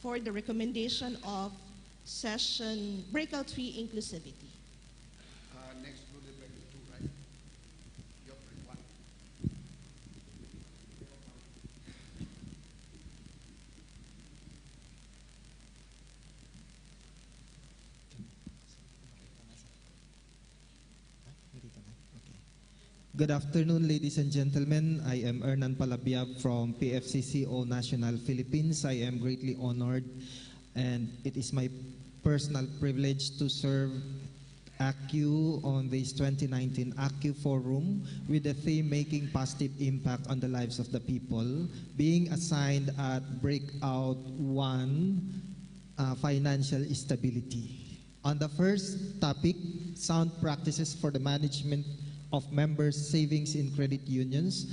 for the recommendation of session Breakout 3 Inclusivity. Next to the Breakout 2, right? Your one. Good afternoon, ladies and gentlemen. I am Hernan Palabiab from PFCCO National Philippines. I am greatly honored, and it is my personal privilege to serve ACCU on this 2019 ACCU Forum with the theme Making Positive Impact on the Lives of the People, being assigned at Breakout 1, Financial Stability. On the first topic, sound practices for the management of members' savings in credit unions,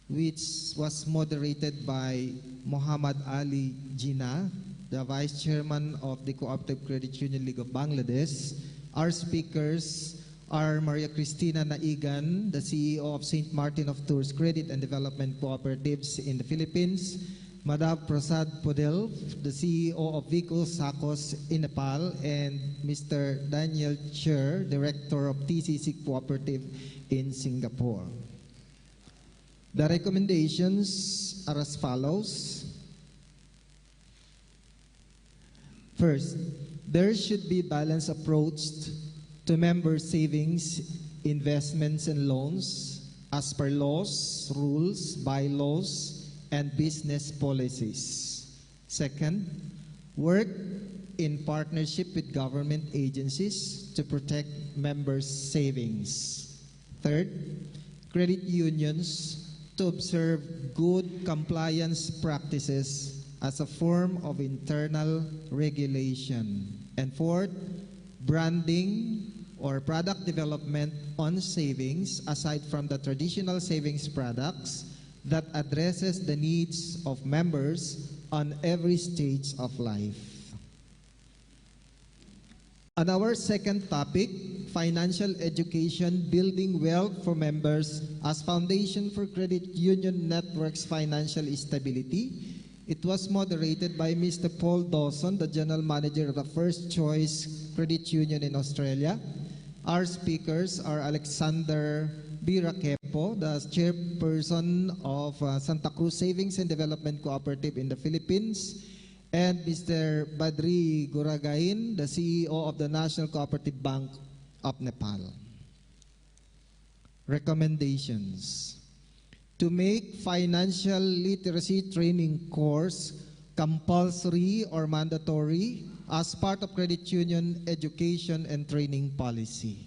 which was moderated by Muhammad Ali Jinnah, the Vice Chairman of the Cooperative Credit Union League of Bangladesh. Our speakers are Maria Cristina Naigan, the CEO of St. Martin of Tours Credit and Development Cooperatives in the Philippines, Madhav Prasad Podel, the CEO of Vico Sakos in Nepal, and Mr. Daniel Cher, Director of TCC Cooperative in Singapore. The recommendations are as follows. First, there should be a balanced approach to member savings, investments, and loans as per laws, rules, bylaws, and business policies. Second, work in partnership with government agencies to protect members' savings. Third, credit unions to observe good compliance practices as a form of internal regulation. And fourth, branding or product development on savings aside from the traditional savings products that addresses the needs of members on every stage of life. On our second topic, financial education, building wealth for members as foundation for credit union networks' financial stability. It was moderated by Mr. Paul Dawson, the General Manager of the First Choice Credit Union in Australia. Our speakers are Alexander Birakepo, the chairperson of Santa Cruz Savings and Development Cooperative in the Philippines, and Mr. Badri Guragain, the CEO of the National Cooperative Bank of Nepal. Recommendations: to make financial literacy training course compulsory or mandatory as part of credit union education and training policy.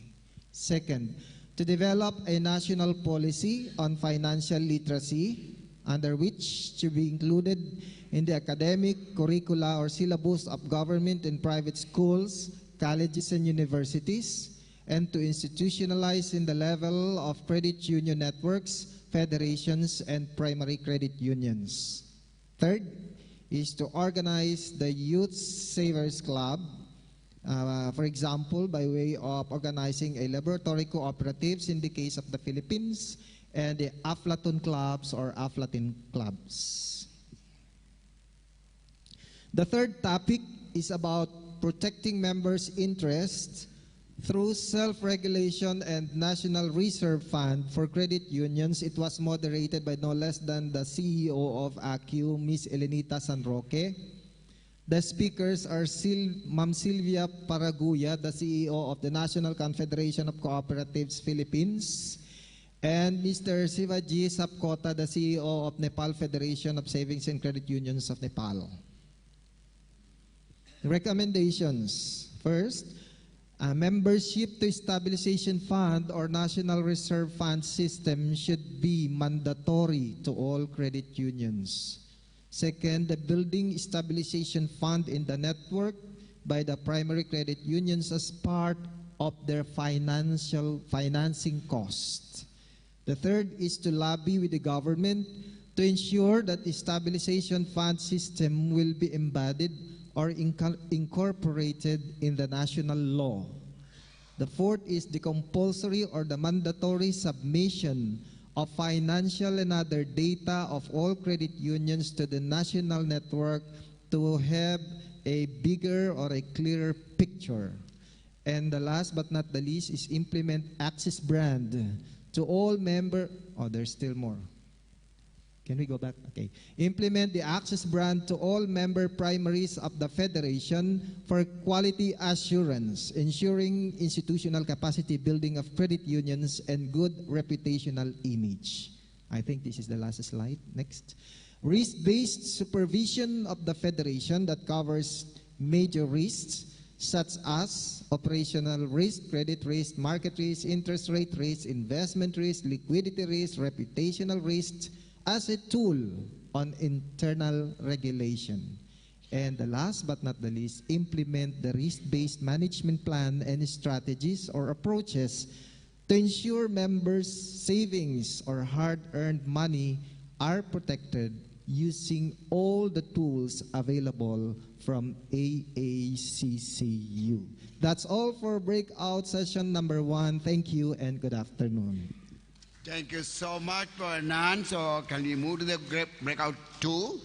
Second, to develop a national policy on financial literacy, under which to be included in the academic curricula or syllabus of government and private schools, colleges and universities, and to institutionalize in the level of credit union networks, federations, and primary credit unions. Third is to organize the Youth Savers Club, for example, by way of organizing a laboratory cooperatives in the case of the Philippines, and the Aflatun clubs or Aflatin clubs. The third topic is about protecting members' interests through self-regulation and National Reserve Fund for credit unions. It was moderated by no less than the CEO of ACCU, Ms. Elenita San Roque. The speakers are Ma'am Sylvia Paraguya, the CEO of the National Confederation of Cooperatives Philippines, and Mr. Sivaji Sapkota, the CEO of Nepal Federation of Savings and Credit Unions of Nepal. Recommendations. First, membership to Stabilization Fund or National Reserve Fund system should be mandatory to all credit unions. Second, the building stabilization fund in the network by the primary credit unions as part of their financing costs. The third is to lobby with the government to ensure that the stabilization fund system will be embedded or incorporated in the national law. The fourth is the compulsory or the mandatory submission of financial and other data of all credit unions to the national network to have a bigger or a clearer picture. And the last but not the least is implement Access brand to all member. Oh, there's still more. Can we go back? Okay. Implement the Access brand to all member primaries of the Federation for quality assurance, ensuring institutional capacity building of credit unions and good reputational image. I think this is the last slide. Next. Risk-based supervision of the Federation that covers major risks such as operational risk, credit risk, market risk, interest rate risk, investment risk, liquidity risk, reputational risks, as a tool on internal regulation. And the last but not the least, implement the risk-based management plan and strategies or approaches to ensure members' savings or hard-earned money are protected using all the tools available from AACCU. That's all for breakout session number 1. Thank you and good afternoon. Thank you so much for Hernan. So can we move to the breakout 2?